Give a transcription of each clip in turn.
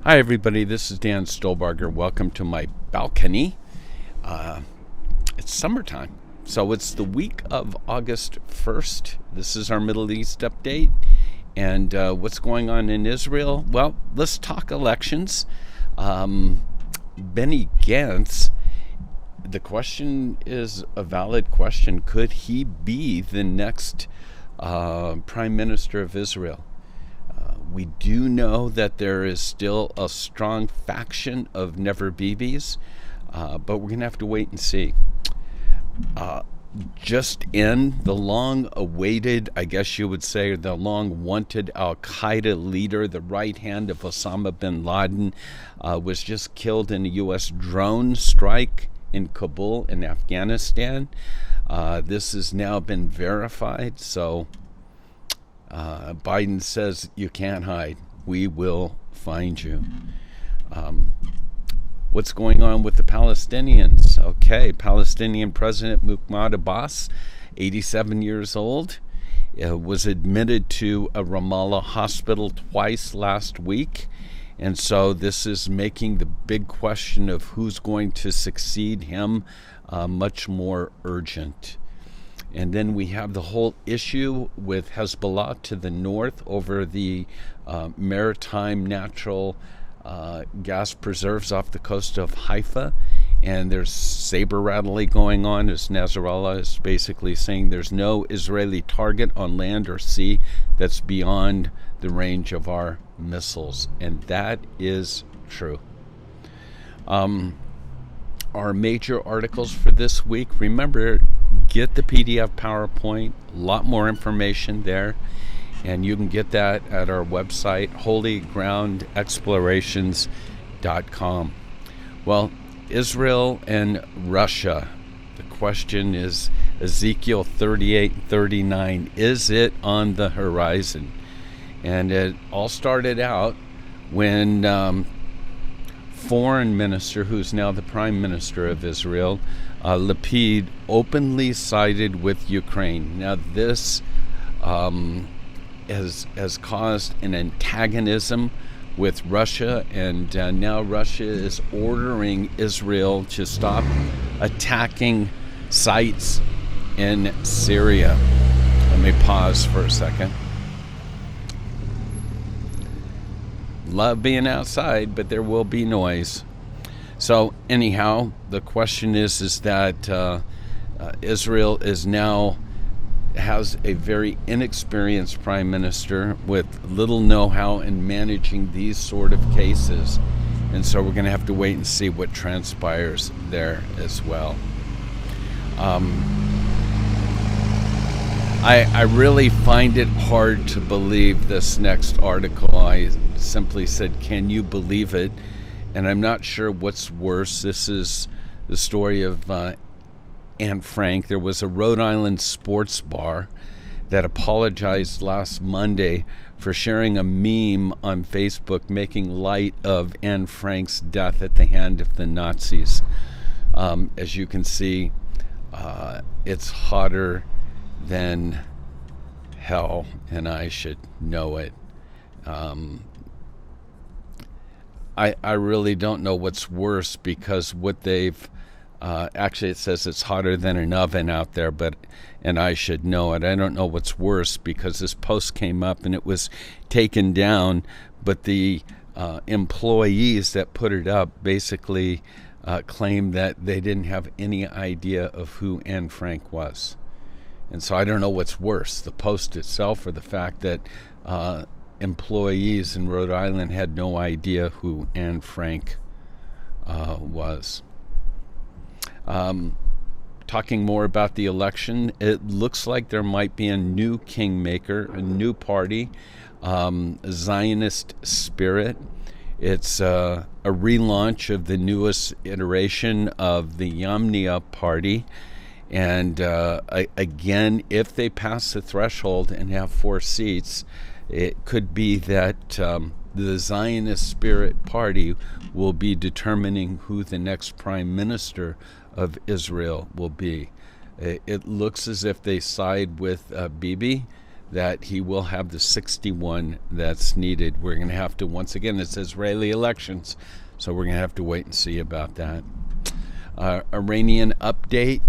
Hi, everybody. This is Dan Stolbarger. Welcome to my balcony. It's summertime, so it's the week of August 1st. This is our Middle East update. And what's going on in Israel? Well, let's talk elections. Benny Gantz, the question is a valid question. Could he be the next Prime Minister of Israel? We do know that there is still a strong faction of never Bibis, but we're going to have to wait and see. Just in, the long-awaited, I guess you would say, the long-wanted al-Qaeda leader, the right hand of Osama bin Laden, was just killed in a U.S. drone strike in Kabul in Afghanistan. This has now been verified, so Biden says you can't hide. We will find you. What's going on with the Palestinians? Okay, Palestinian President Mahmoud Abbas, 87 years old, was admitted to a Ramallah hospital twice last week. And so this is making the big question of who's going to succeed him much more urgent. And then we have the whole issue with Hezbollah to the north over the maritime natural gas preserves off the coast of Haifa. And there's saber rattling going on as Nasrallah is basically saying there's no Israeli target on land or sea that's beyond the range of our missiles. And that is true. Our major articles for this week, remember, get the PDF PowerPoint, a lot more information there, and you can get that at our website, holygroundexplorations.com. Well, Israel and Russia, the question is Ezekiel 38 and 39, is it on the horizon? And it all started out when foreign minister, who's now the prime minister of Israel, Lapid, openly sided with Ukraine. Now this has caused an antagonism with Russia, and now Russia is ordering Israel to stop attacking sites in Syria. Let me pause for a second. Love being outside, but there will be noise. So anyhow, the question is that Israel is now has a very inexperienced prime minister with little know-how in managing these sort of cases, and so we're going to have to wait and see what transpires there as well. I really find it hard to believe this next article. I simply said, can you believe it? And I'm not sure what's worse. This is the story of Anne Frank. There was a Rhode Island sports bar that apologized last Monday for sharing a meme on Facebook making light of Anne Frank's death at the hand of the Nazis. As you can see, it's hotter than hell, and I should know it. I really don't know what's worse, because what they've actually, it says it's hotter than an oven out there, and I should know it. I don't know what's worse, because this post came up and it was taken down, but the employees that put it up basically claimed that they didn't have any idea of who Anne Frank was. And so I don't know what's worse, the post itself or the fact that employees in Rhode Island had no idea who Anne Frank was. Talking more about the election, it looks like there might be a new Kingmaker, a new party, Zionist Spirit. It's a relaunch of the newest iteration of the Yamnia Party. And again, if they pass the threshold and have 4 seats, it could be that the Zionist Spirit Party will be determining who the next prime minister of Israel will be. It looks as if they side with Bibi, that he will have the 61 that's needed. We're going to have to, once again, it's Israeli elections, so we're going to have to wait and see about that. Iranian update.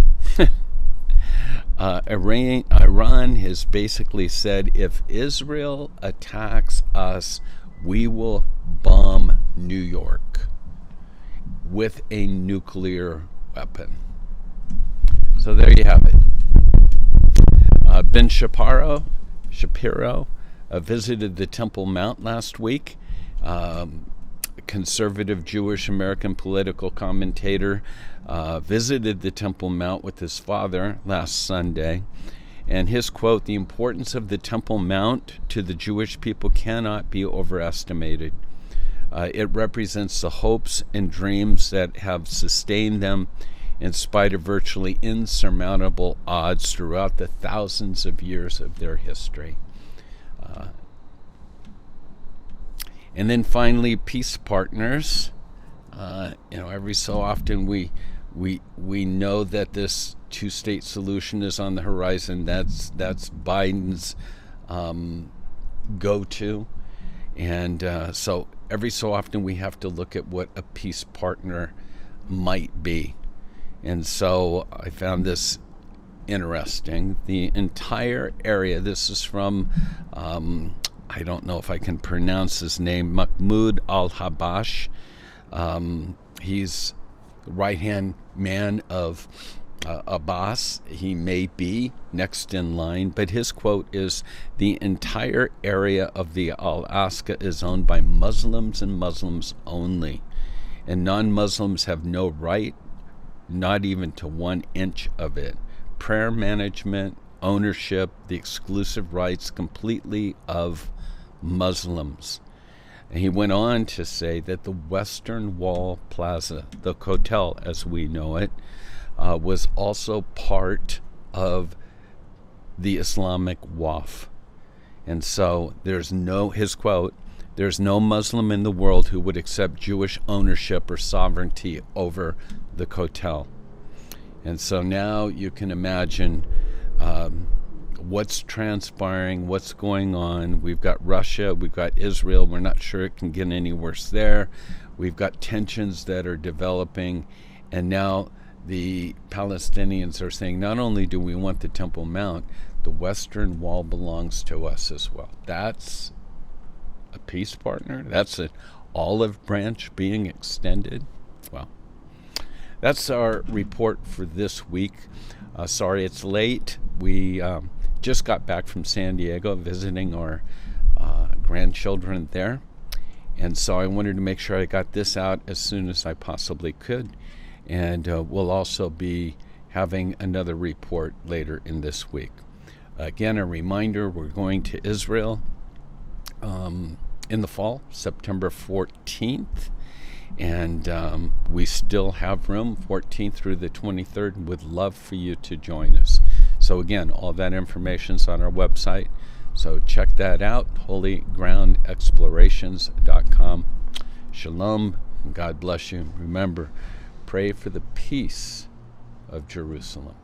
Iran has basically said, if Israel attacks us, we will bomb New York with a nuclear weapon. So there you have it. Ben Shapiro visited the Temple Mount last week. Conservative Jewish American political commentator visited the Temple Mount with his father last Sunday. And his quote, "The importance of the Temple Mount to the Jewish people cannot be overestimated. It represents the hopes and dreams that have sustained them in spite of virtually insurmountable odds throughout the thousands of years of their history." And then finally, peace partners. Every so often we know that this two-state solution is on the horizon. That's Biden's go-to, and so every so often we have to look at what a peace partner might be. And so I found this interesting. The entire area, this is from, I don't know if I can pronounce his name, Mahmoud al-Habash. He's the right-hand man of Abbas. He may be next in line, but his quote is, "The entire area of the Al-Aqsa is owned by Muslims and Muslims only, and non-Muslims have no right, not even to 1 inch of it. Prayer management, ownership, the exclusive rights completely of Muslims." And he went on to say that the Western Wall Plaza, the Kotel as we know it, was also part of the Islamic Waqf. And so his quote, "There's no Muslim in the world who would accept Jewish ownership or sovereignty over the Kotel." And so now you can imagine what's transpiring, what's going on. We've got Russia, we've got Israel. We're not sure it can get any worse there. We've got tensions that are developing, and now the Palestinians are saying, not only do we want the Temple Mount, the Western Wall belongs to us as well. That's a peace partner? That's an olive branch being extended? Well, that's our report for this week. Sorry it's late. We just got back from San Diego visiting our grandchildren there. And so I wanted to make sure I got this out as soon as I possibly could. And we'll also be having another report later in this week. Again, a reminder, we're going to Israel in the fall, September 14th. And we still have room, 14th through the 23rd, and would love for you to join us. So again, all that information's on our website. So check that out, holygroundexplorations.com. Shalom, and God bless you. Remember, pray for the peace of Jerusalem.